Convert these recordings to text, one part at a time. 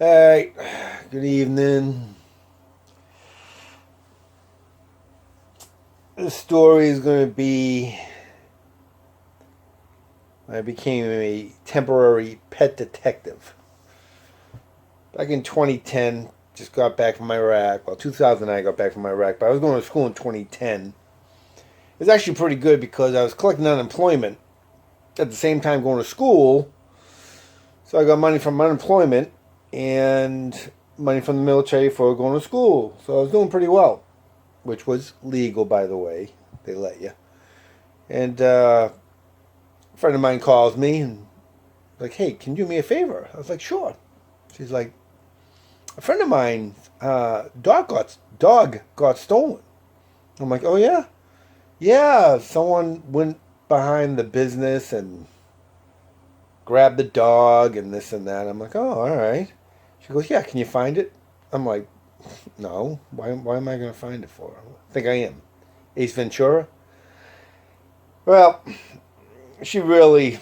Alright, good evening. This story is going to be I became a temporary pet detective. Back in 2010, just got back from Iraq. Well, 2009 I got back from Iraq, but I was going to school in 2010. It was actually pretty good because I was collecting unemployment at the same time going to school. So I got money from unemployment and money from the military for going to school. So I was doing pretty well, which was legal, by the way. They let you. And a friend of mine calls me and like, hey, can you do me a favor? I was like, sure. She's like, a friend of mine, dog got stolen. I'm like, oh yeah, yeah. Someone went behind the business and grabbed the dog and this and that. I'm like, oh, all right. She goes, yeah. Can you find it? I'm like, no. Why am I going to find it for? I think I am. Ace Ventura. Well, she really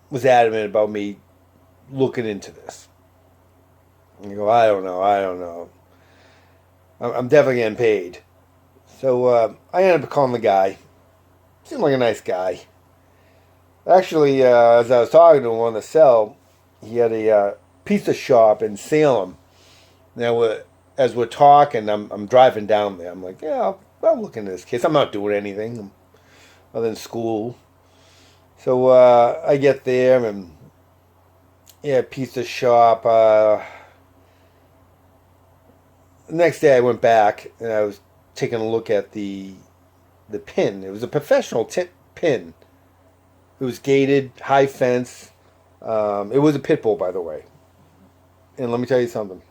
was adamant about me looking into this. And you go, I don't know. I'm definitely getting paid. So I ended up calling the guy. Seemed like a nice guy. Actually, as I was talking to him on the cell, he had a pizza shop in Salem. Now, as we're talking, I'm driving down there. I'm like, yeah, I'll look into this case. I'm not doing anything other than school. So I get there and yeah, pizza shop. The next day I went back and I was taking a look at the pin. It was a professional pin. It was gated, high fence. It was a pit bull, by the way. And let me tell you something.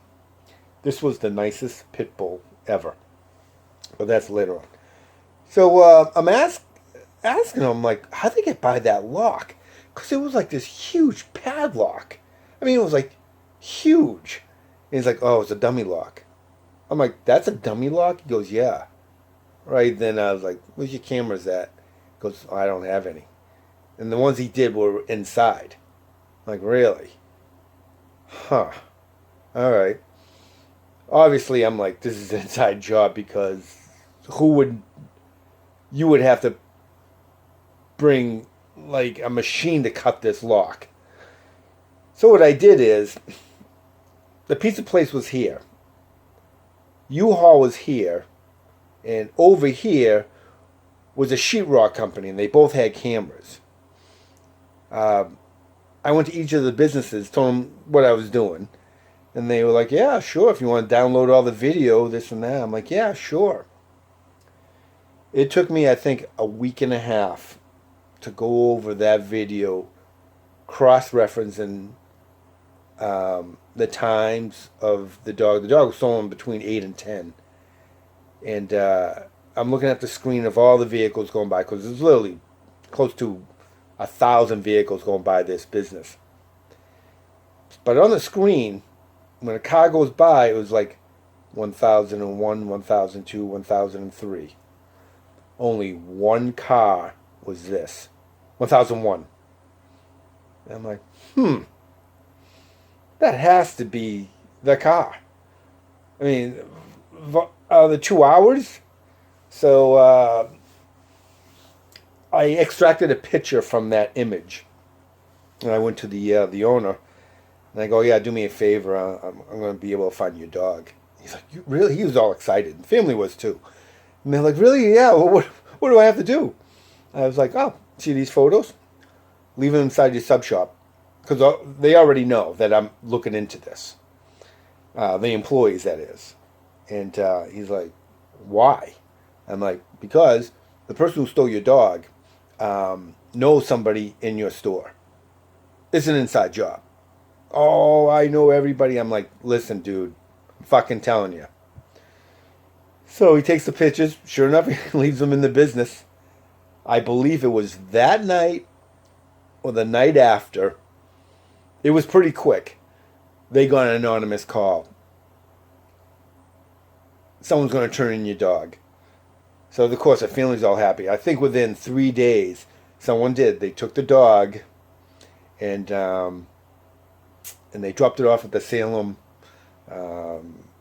This was the nicest pit bull ever. But that's later on. So I'm asking him, like, how'd they get by that lock? Because it was like this huge padlock. I mean, it was like huge. And he's like, oh, it's a dummy lock. I'm like, that's a dummy lock? He goes, yeah. Right then I was like, where's your cameras at? He goes, oh, I don't have any. And the ones he did were inside. I'm like, really? Huh. All right. Obviously, I'm like, this is an inside job because you would have to bring like a machine to cut this lock. So what I did is, the pizza place was here. U-Haul was here. And over here was a sheetrock company, and they both had cameras. I went to each of the businesses, told them what I was doing, and they were like, "Yeah, sure. If you want to download all the video, this and that." I'm like, "Yeah, sure." It took me, I think, a week and a half to go over that video, cross-referencing the times of the dog. The dog was stolen between 8 and 10, and I'm looking at the screen of all the vehicles going by because there's literally close to 1,000 vehicles going by this business. But on the screen, when a car goes by, it was like 1001, 1002, 1003. Only one car was this 1001. And I'm like, that has to be the car. I mean, the 2 hours. So I extracted a picture from that image, and I went to the owner, and I go, "Yeah, do me a favor. I'm going to be able to find your dog." He's like, "You really?" He was all excited. The family was too. And they're like, "Really? Yeah. Well, what do I have to do?" I was like, "Oh, see these photos? Leave them inside your sub shop, because they already know that I'm looking into this. The employees, that is." And he's like, "Why?" I'm like, "Because the person who stole your dog knows somebody in your store. It's an inside job." "Oh, I know everybody." I'm like, "Listen, dude, I'm fucking telling you." So he takes the pictures. Sure enough, he leaves them in the business. I believe it was that night or the night after. It was pretty quick. They got an anonymous call. Someone's going to turn in your dog. So, of course, the family's all happy. I think within 3 days, someone did. They took the dog and and they dropped it off at the Salem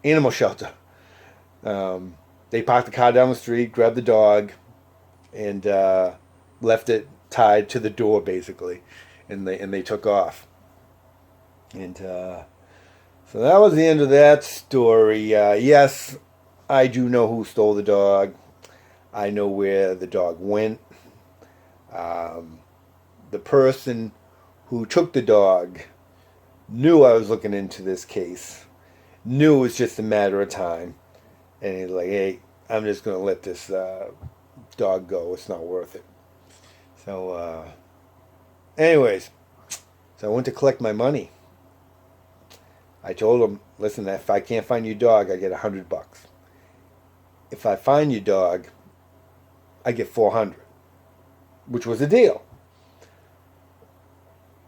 animal shelter. They parked the car down the street, grabbed the dog, and left it tied to the door, basically, and they took off. And so that was the end of that story. Yes, I do know who stole the dog. I know where the dog went. The person who took the dog knew I was looking into this case. Knew it was just a matter of time. And he's like, hey, I'm just going to let this dog go. It's not worth it. So, anyways, so I went to collect my money. I told him, listen, if I can't find your dog, I get $100. If I find your dog, I get $400, which was a deal.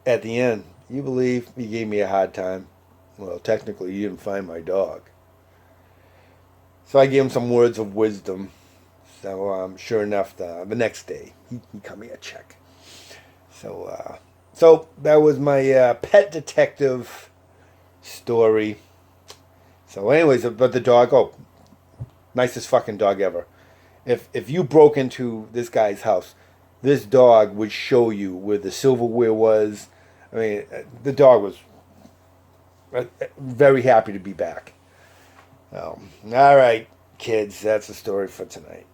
At the end, you believe he gave me a hard time. Well, technically, you didn't find my dog. So I gave him some words of wisdom. So sure enough, the next day, he cut me a check. So that was my pet detective story. So anyways, about the dog. Oh, nicest fucking dog ever. If you broke into this guy's house, this dog would show you where the silverware was. I mean, the dog was very happy to be back. All right, kids, that's the story for tonight.